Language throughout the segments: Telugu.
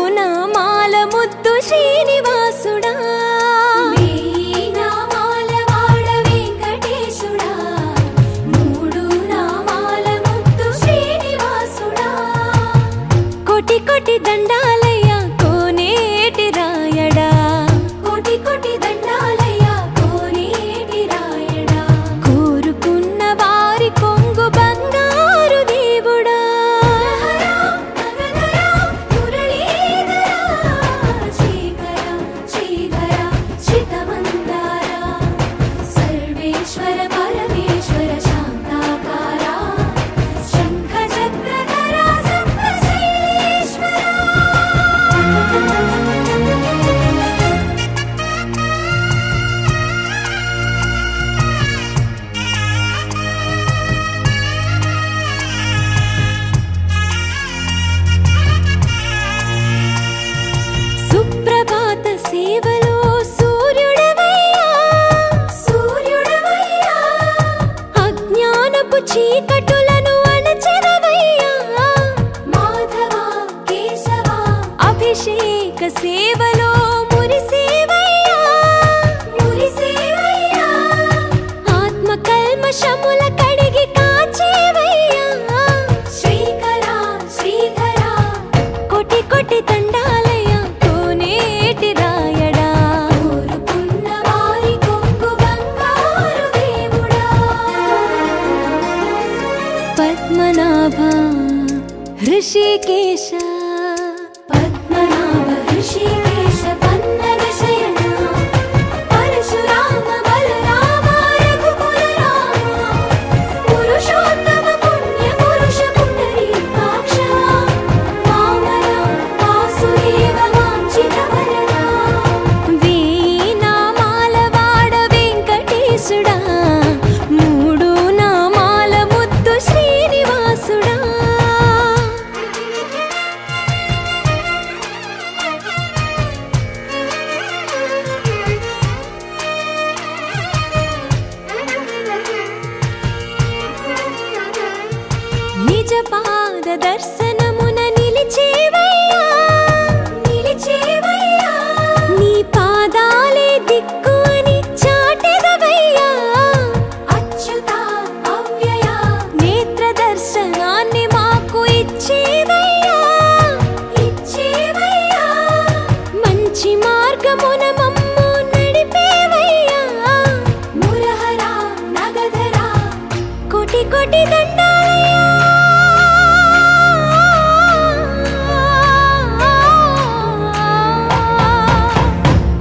నామాల ముద్దు శ్రీనివాసుడా కోటి కోటి దండాలయ్యా కోనేటి రాయడా కోటి కోటి దండాలయ్యా కోనేటి రాయడా కోరుకున్న వారి కొంగు బంగారు దేవుడా శ్రీకర శ్రీధర శ్రితమందార సర్వేశ్వర పరమేశ్వర శాంతాకార శంఖ చక్రధర సుప్రభాత సేవలో సూర్యుడవయ్యా సూర్యుడవయ్యా అజ్ఞానపు చీకటులను అణచెదవయ్యా మాధవ కేశవ అభిషేక సేవలో మురిసేవయ్యా మురిసేవయ్యా ఆత్మ కల్మషముల కడిగి కాచేవయ్యా శ్రీకర శ్రీధర కోటి కోటి దండాలయ్యా కోనేటి రాయడా కోరుకున్న వారి కొంగు బంగారు దేవుడా పద్మనాభ హృషికేశ పద్మనాభ హృషికేశ పన్నగ శయన పరశురామ బలరామ రఘుకుల రామ పురుషోత్తమ పుణ్య పురుష పుండరీకాక్ష వామన వాసుదేవ వాంఛిత వరద వేయి నామాల వాడ వెంకటేశుడా మూడు నామాల ముద్దు శ్రీనివాసుడా నిజ పాద దర్శనమున నిలిచేవయ్యా నిలిచేవయ్యా నీ పాదాలే దిక్కు అని చాటెదవయ్యా అచ్యుత అవ్యయ నేత్ర దర్శనాన్ని మాకు ఇచ్చేవయ్యా ఇచ్చేవయ్యా మంచి మార్గమున మమ్ము నడిపేవయ్యా మురహర నగధర కోటి కోటి దండాలయ్యా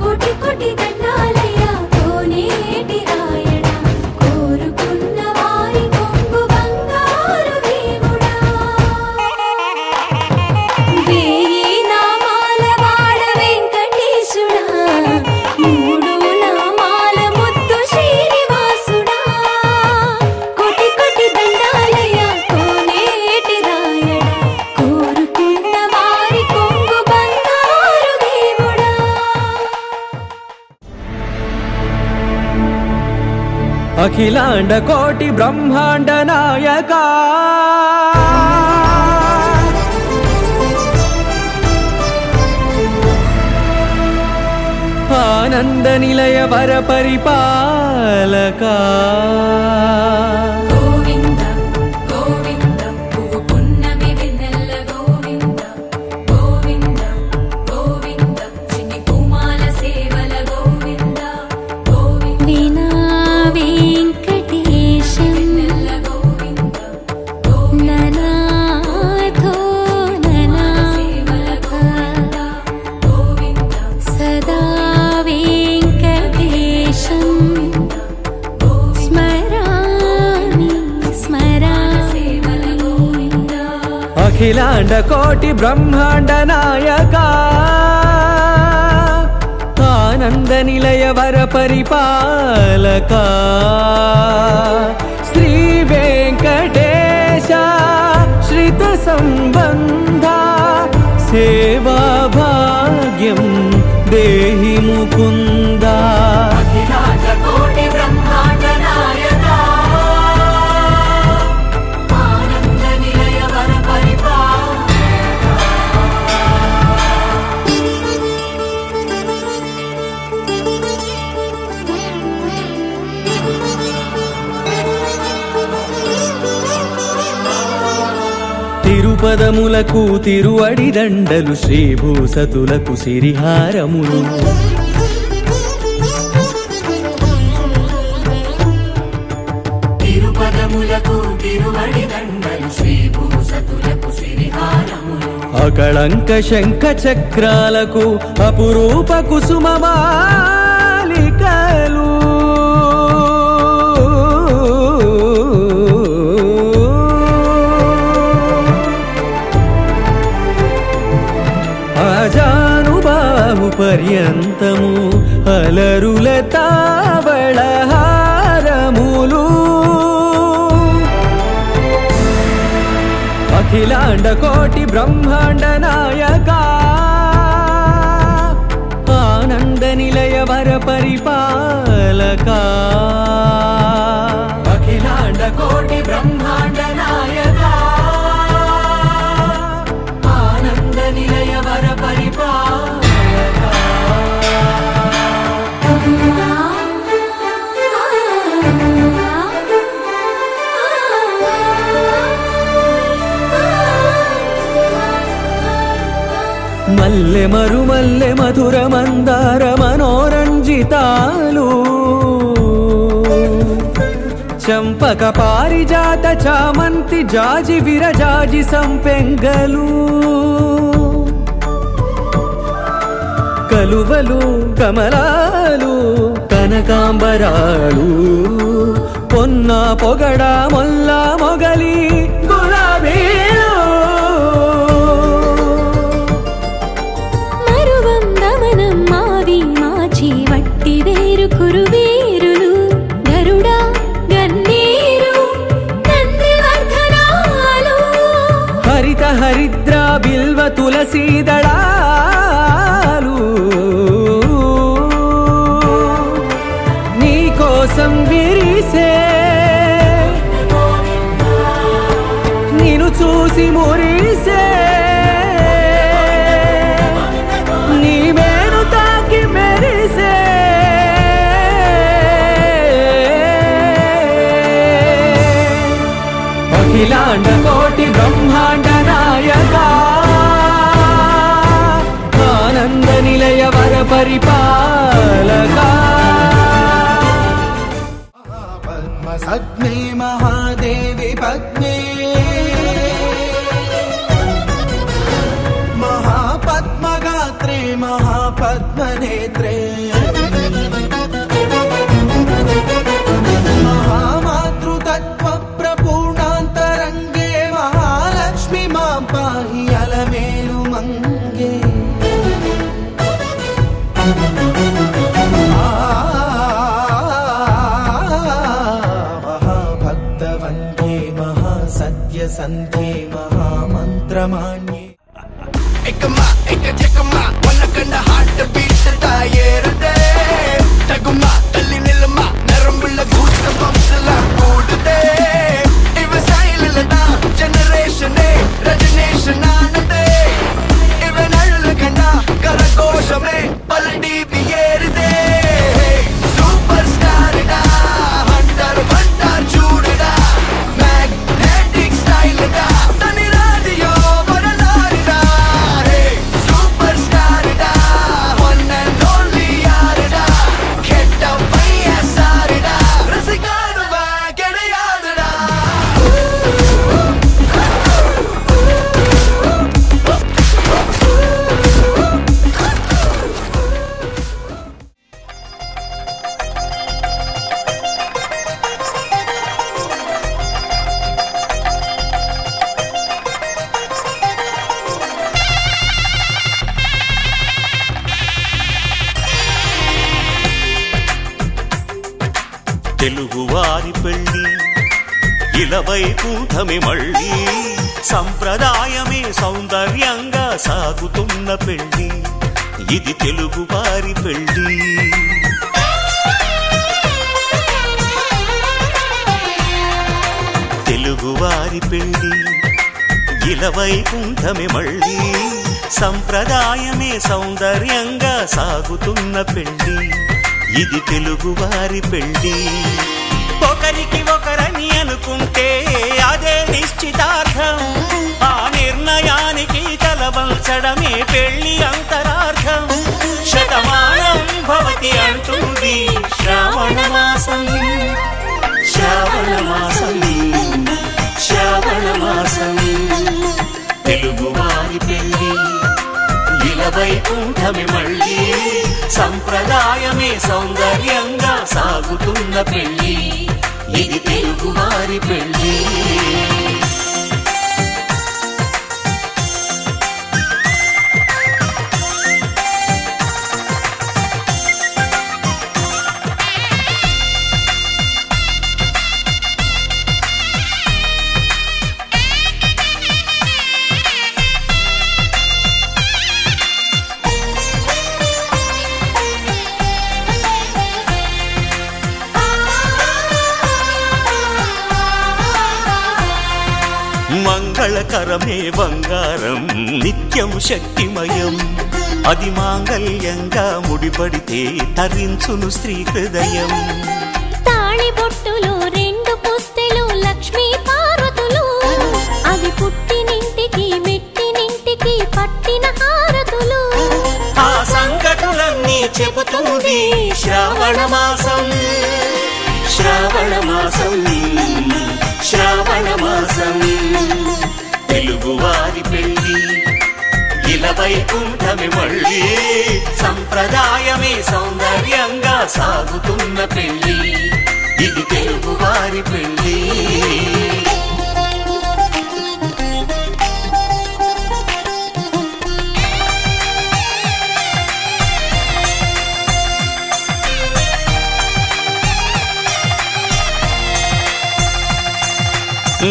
కోటి కోటి దండాలయ్యా కోనేటి రాయడా కోరుకున్న వారి కొంగు బంగారు దేవుడా వేయి నామాల వాడ వెంకటేశుడా మూడు నామాల ముద్దు శ్రీనివాసుడా కోటి కోటి దండాలయ్యా కోనేటి రాయడా కోరుకున్న వారి కొంగు బంగారు దేవుడా అఖిలాండ కోటి బ్రహ్మాండ నాయక ఆనంద నిలయ వర పరిపాలక గోవింద గోవింద పువ్వు పున్నమి వెన్నెల గోవింద గోవింద గోవింద చిన్ని పూమాల సేవల గోవింద గోవింద వీణా వెంకటేశం వెన్నెల గోవింద ననాథో ననా సేవల గోవింద గోవింద సదా వెంకటేశం స్మరామి స్మరామి సేవల గోవింద అఖిలాండ కోటి బ్రహ్మాండ నాయక ఆనంద నిలయ వర పరిపాలక శ్రీ వెంకటేశ శ్రిత సంబంధ సేవా భాగ్యం దేహి ముకుంద అఖిలాండ కోటి బ్రహ్మాండ నాయక ఆనంద నిలయ వర పరిపాలక తిరుపదములకు తిరువడి దండలు శ్రీభూసతులకు సిరిహారములు తిరుపదములకు తిరువడి దండలు శ్రీభూసతులకు సిరిహారములు అకళంక శంఖ చక్రాలకు అపురూప కుసుమమాలికలు ఆజానుబాహు పర్యంతము అలరుల తావళహారములు అఖిలాండ కోటి బ్రహ్మాండ నాయక ఆనంద నిలయ వర పరిపాలక అఖిలాండ కోటి బ్రహ్మాండ నాయక ఆనంద నిలయ వర పరిపాలక మల్లె మరుమల్లె మధుర మందార మనోరంజితాలు చంపక పారిజాత చామంతి జాజి విరజాజి సంపెంగలు కలువలు కమలాలు కనకాంబరాలు పొన్న పొగడ మొల్ల మొగలి గులాబీలు వట్టి వేరు కురువేరులు గరుడా గన్నేరు నందివర్ధనాలు హరిత హరిద్ర బిల్వ తులసీదళాలు నీ కోసం విరిసే నిన్ను చూసి మురిసే నీ మేను తాకి మెరిసే అఖిలాండ కోటి బ్రహ్మాండ నాయక ఆనంద నిలయ వర పరిపాలక పద్మసగ్నే మహాదేవి పద్మే మహాపద్మగాత్రే మహాపద్మనేత్రే మహామాతృతత్వ ప్రపూర్ణాంతరంగే మహాలక్ష్మి మాం పాహి Alamelu మంగే మహాభక్తవందే మహాసత్య సంధ్యే మహామంత్రమాన్యే Ekama, ekajekama, wanakanda heart beat tayerade. Taguma, tali nilama, narambulla goosebumps la koodade. Iva style lada, generation e, regeneration aanade. Iva nalukanda, karakoshame, paladi biyeride. Superstar da, hunter chudada, magnetic style da, tani radio varalada. Superstar da, one and only yaarada, ketta paiya saarada, rasikadu va kediyadada. తెలుగువారి పెళ్ళి ఇలవై కూటమి మళ్ళీ సంప్రదాయమే సౌందర్యంగా సాగుతున్న పెళ్ళి ఇది తెలుగువారి పెళ్ళి తెలుగువారి పెళ్ళి ఇలవై కూటమి మళ్ళీ సంప్రదాయమే సౌందర్యంగా సాగుతున్న పెళ్ళి ఇది తెలుగువారి పెళ్ళి ఒకరికి ఒకరని అనుకుంటే అదే నిశ్చితార్థం ఆ నిర్ణయానికి తలవంచడమే పెళ్లి అంతరార్థం. శతమానం భవతి అంటుంది శ్రావణ మాసం, శ్రావణ మాసం, శ్రావణ మాసం. తెలుగువారి పెళ్లి ఇలవైకుంఠమే మళ్ళీ, సంప్రదాయమే సౌందర్యంగా సాగుతున్న పెళ్లి, ఇది తెలుగువారి పెళ్లి. మంగళకరమే బంగారం నిత్యం శక్తిమయం, అది మాంగళ్యంగా ముడిపడితే తరించును స్త్రీ హృదయం. తాళిబొట్టులో 2 పుస్తెలు లక్ష్మీ పార్వతులు, అవి పుట్టినింటికి మెట్టినింటికి పట్టిన హారతులు. ఆ సంకటులన్నీ చెబుతుంది శ్రావణ మాసం, శ్రావణ మాసం, శ్రావణ మాసం. తెలుగువారి పెళ్లి ఇలవైకుంఠమే మళ్ళీ, సంప్రదాయమే సౌందర్యంగా సాగుతున్న పెళ్లి, ఇది తెలుగువారి పెళ్లి.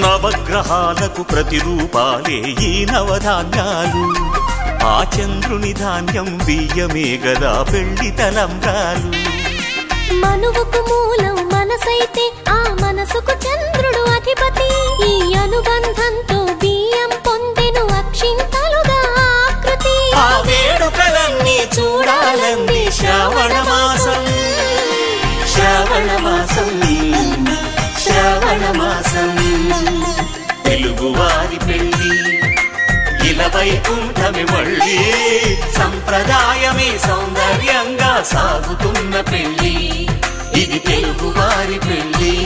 నవగ్రహాలకు ప్రతిరూపాలే ఈ నవధాన్యాలు, ఆ చంద్రుని ధాన్యం బియ్యమే గదా పెళ్లి తలంబ్రాలు. మనువుకు మూలం మనసైతే ఆ మనసుకు చంద్రుడు అధిపతి, ఈ అనుబంధంతో బియ్యం పొందెను అక్షింతలుగా ఆకృతి. ఆ వేడుకలన్నీ చూడాలంది శ్రావణ మాసం, శ్రావణ మాసం, శ్రావణ మాసం. తెలుగువారి పెళ్లి ఇలవైకుంఠమే మళ్ళీ, సంప్రదాయమే సౌందర్యంగా సాగుతున్న పెళ్లి, ఇది తెలుగువారి పెళ్లి.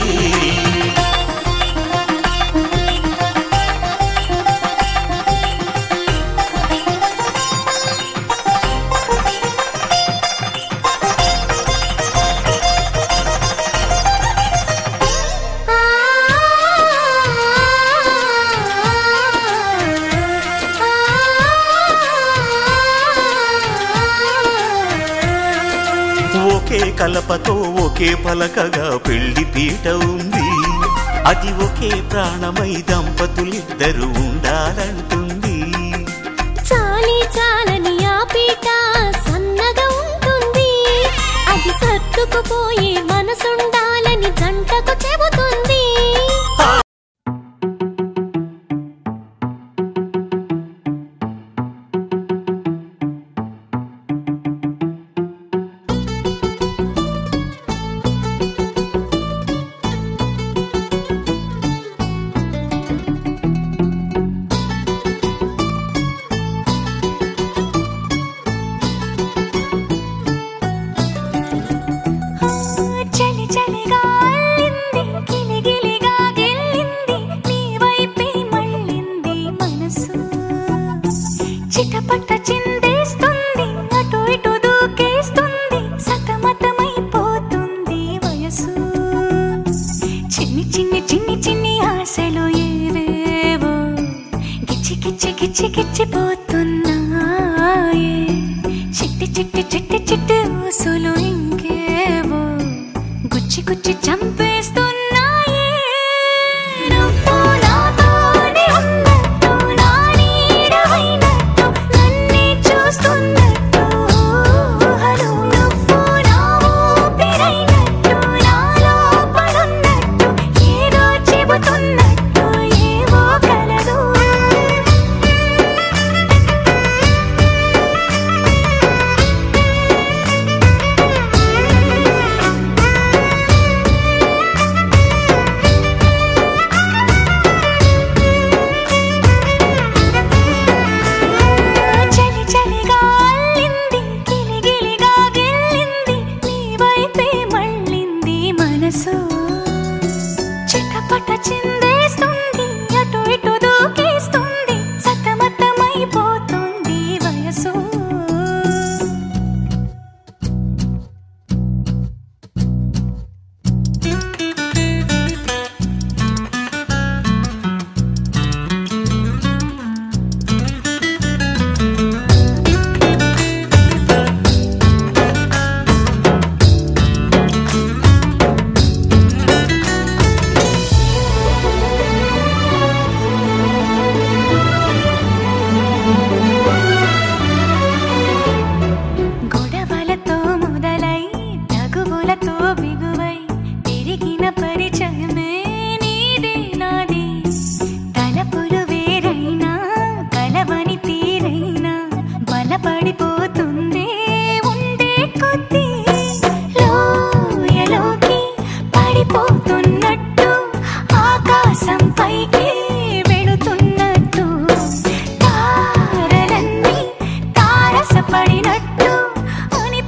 ఒకే కలపతో ఒకే పలకగా పెళ్లి పీట ఉంది, అది ఒకే ప్రాణమై దంపతులిద్దరు ఉండాలంటుంది. చాలి చాలని ఆ పీట సన్నగా ఉంటుంది, అది సర్దుకుపోయే మనసుండాలని జంటకు చెబుతుంది. చిటపట చిందేస్తుంది, అటు ఇటు దూకేస్తుంది, సతమతమైపోతుంది వయసు. చిన్ని చిన్ని చిన్ని చిన్ని ఆశలు ఏవేవో గిచ్చి గిచ్చి గిచ్చి గిచ్చిపోతున్నాయే. చిట్టి చిట్టి చిట్టి చిట్టి ఊసులు ఇంకేవో గుచ్చి గుచ్చి చంపేస్తున్నాయే. నువ్వు నాతోనే ఉన్నట్టు, నా నీడవైనట్టు, నన్నే చూస్తున్నట్టు ఊహలు. నువ్వు నా ఊపిరైనట్టు, నా లోపలున్నట్టు, ఏదో చెబుతున్నట్టు ఏవో కలదు.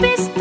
చూపిస్తూ